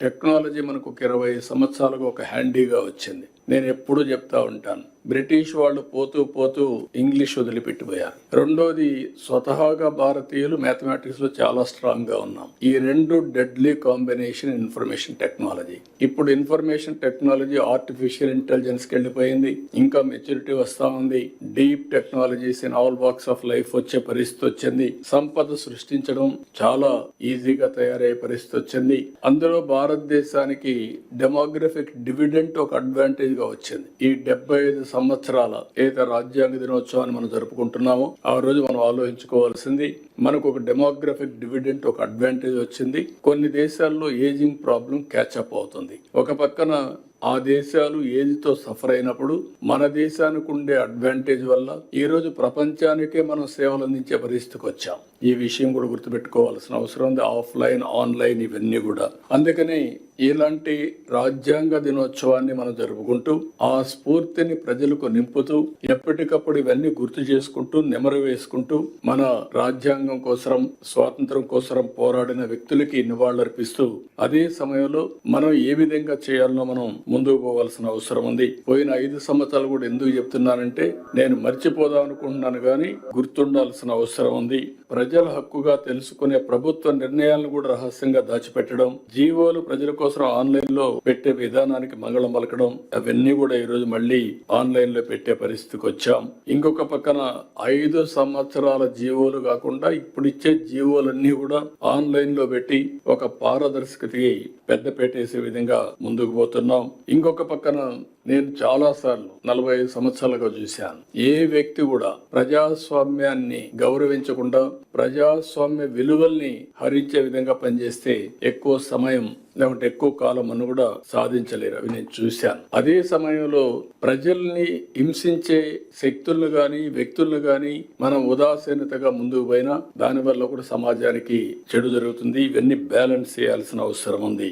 Technology మనకు ఒక 20 సంవత్సరాలుగా ఒక హ్యాండీగా వచ్చింది. నేను ఎప్పుడూ చెప్తా ఉంటాను, బ్రిటిష్ వాళ్ళు పోతూ పోతూ ఇంగ్లీష్ వదిలిపెట్టిపోయారు. రెండోది, స్వతహాగా భారతీయులు మ్యాథమెటిక్స్ లో చాలా స్ట్రాంగ్ గా ఉన్నాం. ఈ రెండు డెడ్లీ కాంబినేషన్ ఇన్ఫర్మేషన్ టెక్నాలజీ. ఇప్పుడు ఇన్ఫర్మేషన్ టెక్నాలజీ ఆర్టిఫిషియల్ ఇంటెలిజెన్స్ కి వెళ్ళిపోయింది. ఇంకా మెచ్యూరిటీ వస్తా ఉంది. Deep technologies in all walks of life వచ్చే పరిస్థితి వచ్చింది. సంపద సృష్టించడం చాలా ఈజీగా తయారయ్యే పరిస్థితి వచ్చింది. అందులో భారతదేశానికి డెమోగ్రఫిక్ డివిడెంట్ ఒక అడ్వాంటేజ్ గా వచ్చింది. ఈ 75 సంవత్సరాల రాజ్యాంగ దినోత్సవాన్ని మనం జరుపుకుంటున్నాము. ఆ రోజు మనం ఆలోచించుకోవాల్సింది, మనకు ఒక డెమోగ్రఫిక్ డివిడెంట్ ఒక అడ్వాంటేజ్ వచ్చింది. కొన్ని దేశాల్లో ఏజింగ్ ప్రాబ్లం క్యాచప్ అవుతుంది. ఒక పక్కన ఆ దేశాలు ఏజ్తో సఫర్ అయినప్పుడు మన దేశానికి ఉండే అడ్వాంటేజ్ వల్ల ఈ రోజు ప్రపంచానికే మనం సేవలు అందించే పరిస్థితికి వచ్చాం. ఈ విషయం కూడా గుర్తుపెట్టుకోవాల్సిన అవసరం ఉంది. ఆఫ్లైన్, ఆన్లైన్ ఇవన్నీ కూడా. అందుకని ఇలాంటి రాజ్యాంగ దినోత్సవాన్ని మనం జరుపుకుంటూ ఆ స్ఫూర్తిని ప్రజలకు నింపుతూ ఎప్పటికప్పుడు ఇవన్నీ గుర్తు చేసుకుంటూ నెమరు వేసుకుంటూ మన రాజ్యాంగం కోసం, స్వాతంత్రం కోసం పోరాడిన వ్యక్తులకి నివాళులర్పిస్తూ అదే సమయంలో మనం ఏ విధంగా చేయాలో మనం ముందుకు పోవాల్సిన అవసరం ఉంది. పోయిన 5 సంవత్సరాలు కూడా ఎందుకు చెప్తున్నానంటే, నేను మర్చిపోదాం అనుకుంటున్నాను కానీ గుర్తుండాల్సిన అవసరం ఉంది. ప్రజల హక్కుగా తెలుసుకునే ప్రభుత్వ నిర్ణయాలను కూడా రహస్యంగా దాచిపెట్టడం, జీవోలు ప్రజల కోసం ఆన్లైన్ లో పెట్టే విధానానికి మంగళం పలకడం, అవన్నీ కూడా ఈ రోజు మళ్ళీ ఆన్లైన్ లో పెట్టే పరిస్థితికి వచ్చాం. ఇంకొక పక్కన 5 సంవత్సరాల జీవోలు కాకుండా ఇప్పుడు ఇచ్చే జీవోలన్నీ కూడా ఆన్లైన్ లో పెట్టి ఒక పారదర్శకతకి పెద్ద పెట్టేసే విధంగా ముందుకు పోతున్నాం. ఇంకొక పక్కన నేను చాలా సార్లు 45 సంవత్సరాలుగా చూశాను, ఏ వ్యక్తి కూడా ప్రజాస్వామ్యాన్ని గౌరవించకుండా ప్రజాస్వామ్య విలువల్ని హరించే విధంగా పనిచేస్తే ఎక్కువ సమయం లేకుంటే ఎక్కువ కాలం అని కూడా సాధించలేరు. అవి నేను చూశాను. అదే సమయంలో ప్రజల్ని హింసించే శక్తులను గాని వ్యక్తులను గాని మనం ఉదాసీనతగా ముందుకు పోయినా దానివల్ల కూడా సమాజానికి చెడు జరుగుతుంది. ఇవన్నీ బ్యాలెన్స్ చేయాల్సిన అవసరం ఉంది.